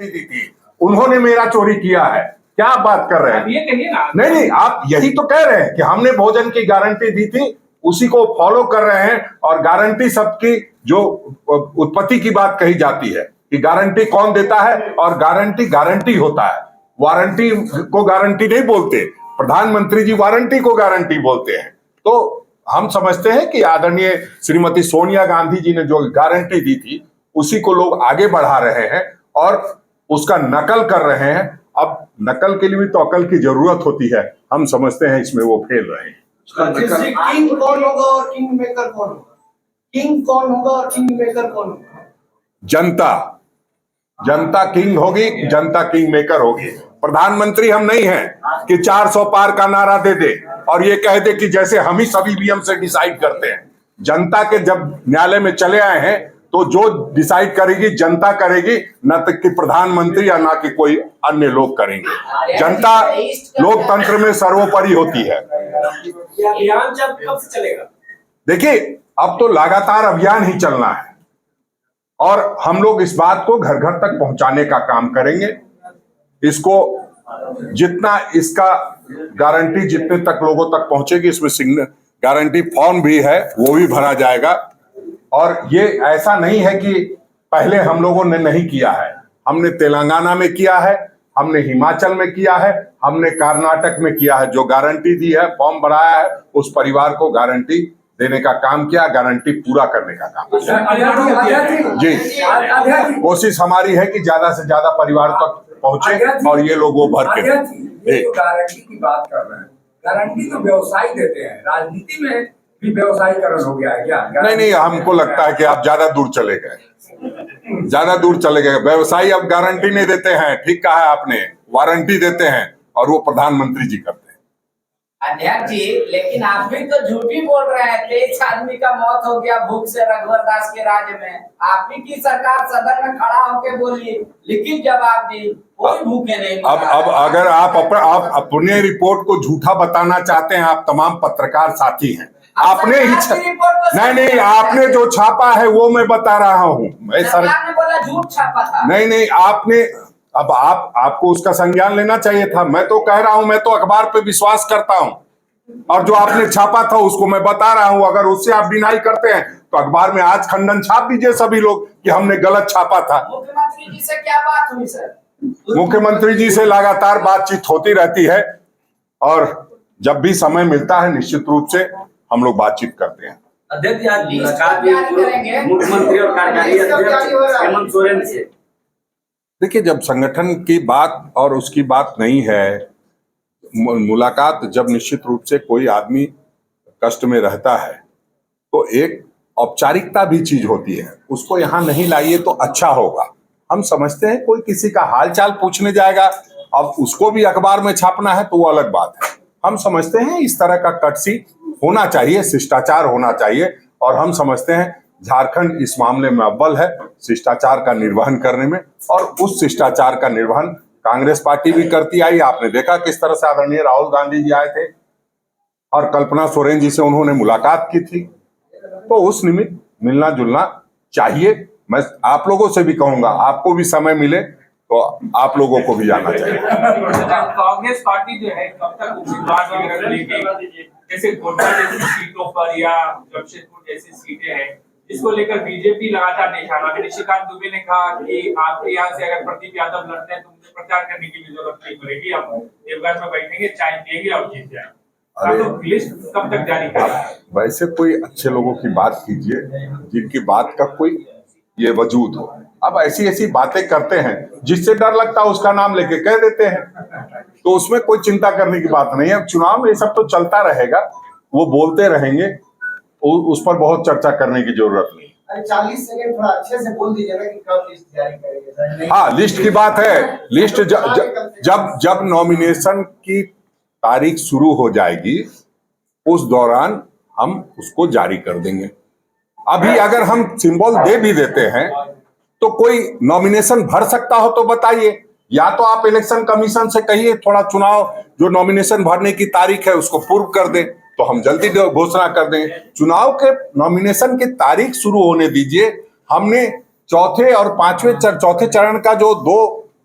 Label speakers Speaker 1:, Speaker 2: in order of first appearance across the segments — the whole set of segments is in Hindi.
Speaker 1: गारंटी दी थी, उन्होंने मेरा चोरी किया है। क्या आप बात कर रहे हैं?
Speaker 2: ये कहिए ना।
Speaker 1: नहीं, आप यही तो कह रहे हैं कि हमने भोजन की गारंटी दी थी, उसी को फॉलो कर रहे हैं। और गारंटी सबकी जो उत्पत्ति की बात कही जाती है कि गारंटी कौन देता है, और गारंटी गारंटी होता है, वारंटी को गारंटी नहीं बोलते। प्रधानमंत्री जी वारंटी को गारंटी बोलते हैं। तो हम समझते हैं कि आदरणीय श्रीमती सोनिया गांधी जी ने जो गारंटी दी थी उसी को लोग आगे बढ़ा रहे हैं और उसका नकल कर रहे हैं। अब नकल के लिए भी तो अकल की जरूरत होती है, हम समझते हैं इसमें वो फेल रहे हैं।
Speaker 3: किंग कौन होगा और किंग मेकर कौन होगा? किंग कौन होगा और किंग मेकर कौन होगा?
Speaker 1: जनता। जनता किंग होगी, जनता किंग मेकर होगी। प्रधानमंत्री हम नहीं हैं कि 400 पार का नारा दे दे और ये कह दे कि जैसे हम ही सभी ईवीएम से डिसाइड करते हैं। जनता के जब न्यायालय में चले आए हैं तो जो डिसाइड करेगी जनता करेगी, न तो कि प्रधानमंत्री या ना कि कोई अन्य लोग करेंगे। जनता लोकतंत्र में सर्वोपरि होती है।
Speaker 2: अभियान जब कब से चलेगा?
Speaker 1: देखिए, अब तो लगातार अभियान ही चलना है और हम लोग इस बात को घर घर तक पहुंचाने का काम करेंगे। इसको जितना इसका गारंटी जितने तक लोगों तक पहुंचेगी, इसमें गारंटी फॉर्म भी है, वो भी भरा जाएगा। और ये ऐसा नहीं है कि पहले हम लोगों ने नहीं किया है, हमने तेलंगाना में किया है, हमने हिमाचल में किया है, हमने कर्नाटक में किया है। जो गारंटी दी है, फॉर्म भराया है, उस परिवार को गारंटी देने का काम किया, गारंटी पूरा करने का काम किया। जी, कोशिश हमारी है कि ज्यादा से ज्यादा परिवार तक पहुंचे और ये लोग वो भर के।
Speaker 4: गारंटी की बात कर रहे हैं, गारंटी तो व्यवसायी देते हैं, राजनीति में भी व्यवसायीकरण हो गया है क्या?
Speaker 1: नहीं, हमको लगता है कि आप ज्यादा दूर चले गए, ज्यादा दूर चले गए। व्यवसायी अब गारंटी नहीं देते हैं, ठीक कहा है आपने, वारंटी देते हैं और वो प्रधानमंत्री जी करते हैं।
Speaker 5: अध्यक्ष जी, लेकिन आप भी तो झूठ ही बोल रहे हैं। 23 आदमी का मौत हो गया भूख से रघुवर दास के राज्य में। आप ही की सरकार सदन में खड़ा होकर बोली, लिखित जवाब दी, कोई भूखे नहीं।
Speaker 1: अब अगर आप अपने रिपोर्ट को झूठा बताना चाहते हैं, आप तमाम पत्रकार साथी हैं, आपने ही नहीं, आपने जो छापा है वो मैं बता रहा हूँ।
Speaker 5: सरकार ने बोला झूठ छापा था।
Speaker 1: नहीं, आपने अब आपको उसका संज्ञान लेना चाहिए था। मैं तो कह रहा हूं, मैं तो अखबार पे विश्वास करता हूं और जो आपने छापा था उसको मैं बता रहा हूं। अगर उससे आप डिनाई करते हैं तो अखबार में आज खंडन छाप दीजिए सभी लोग कि हमने गलत छापा था।
Speaker 5: मुख्यमंत्री जी से क्या बात हुई सर?
Speaker 1: मुख्यमंत्री जी से लगातार बातचीत होती रहती है और जब भी समय मिलता है निश्चित रूप से हम लोग बातचीत करते हैं।
Speaker 2: अध्यक्ष, आज मुख्यमंत्री और कार्यकारी अध्यक्ष हेमंत सोरेन से
Speaker 1: देखिए, जब संगठन की बात और उसकी बात नहीं है, मुलाकात जब निश्चित रूप से कोई आदमी कष्ट में रहता है तो एक औपचारिकता भी चीज होती है, उसको यहाँ नहीं लाइए तो अच्छा होगा। हम समझते हैं कोई किसी का हालचाल पूछने जाएगा, अब उसको भी अखबार में छापना है तो वो अलग बात है। हम समझते हैं इस तरह का कटसी होना चाहिए, शिष्टाचार होना चाहिए और हम समझते हैं झारखंड इस मामले में अव्वल है शिष्टाचार का निर्वहन करने में, और उस शिष्टाचार का निर्वहन कांग्रेस पार्टी भी करती आई। आपने देखा किस तरह से आदरणीय राहुल गांधी जी आए थे और कल्पना सोरेन जी से उन्होंने मुलाकात की थी, तो उस निमित्त मिलना जुलना चाहिए। मैं आप लोगों से भी कहूंगा, आपको भी समय मिले तो आप लोगों को भी जाना चाहिए।
Speaker 2: कांग्रेस पार्टी जो है कब तक उसी बात वगैरह लेके, जैसे गोड्डा जैसी सीटों पर या जमशेदपुर जैसी सीटें हैं, इसको लेकर बीजेपी लगातार निशाना। निशिकांत दुबे ने कहा कि आपके यहाँ से अगर प्रदीप यादव लड़ते हैं तो मुझे प्रचार करने की भी जरूरत नहीं पड़ेगी, आप देवघर में बैठेंगे, चाय पिएंगे और जीत जाएंगे। तो लिस्ट कब तक जारी करेगा?
Speaker 1: वैसे कोई अच्छे लोगों की बात कीजिए जिनकी बात का कोई ये वजूद हो। अब ऐसी बातें करते हैं जिससे डर लगता है उसका नाम लेके कह देते हैं, तो उसमें कोई चिंता करने की बात नहीं है। चुनाव में ये सब तो चलता रहेगा, वो बोलते रहेंगे, उस पर बहुत चर्चा करने की जरूरत नहीं।
Speaker 3: 40 सेकंड थोड़ा अच्छे से बोल दीजिए ना कि कब लिस्ट जारी करेंगे।
Speaker 1: हाँ, लिस्ट की बात है। लिस्ट जब नॉमिनेशन की तारीख शुरू हो जाएगी उस दौरान हम उसको जारी कर देंगे। अभी अगर हम सिंबल दे भी देते हैं तो कोई नॉमिनेशन भर सकता हो तो बताइए, या तो आप इलेक्शन कमीशन से कहिए थोड़ा चुनाव जो नॉमिनेशन भरने की तारीख है उसको पूर्व कर दें तो हम जल्दी घोषणा कर देंगे। चुनाव के नॉमिनेशन की तारीख शुरू होने दीजिए। हमने चौथे चरण का जो 2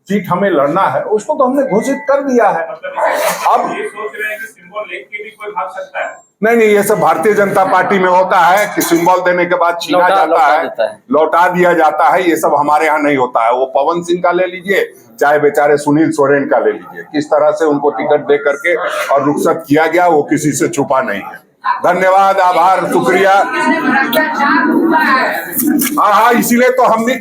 Speaker 1: सीट हमें लड़ना है, उसको तो हमने घोषित कर दिया है। अब
Speaker 2: ये सोच रहे हैं कि सिंबल लेके भी कोई भाग सकता है।
Speaker 1: नहीं, ये सब भारतीय जनता पार्टी में होता है कि सिंबल देने के बाद छीना जाता है, लौटा दिया जाता है। ये सब हमारे यहाँ नहीं होता है। वो पवन सिंह का ले लीजिए, चाहे बेचारे सुनील सोरेन का ले लीजिए, किस तरह से उनको टिकट दे करके और रुखसत किया गया, वो किसी से छुपा नहीं है। धन्यवाद, आभार, शुक्रिया। हाँ, इसीलिए तो हम भी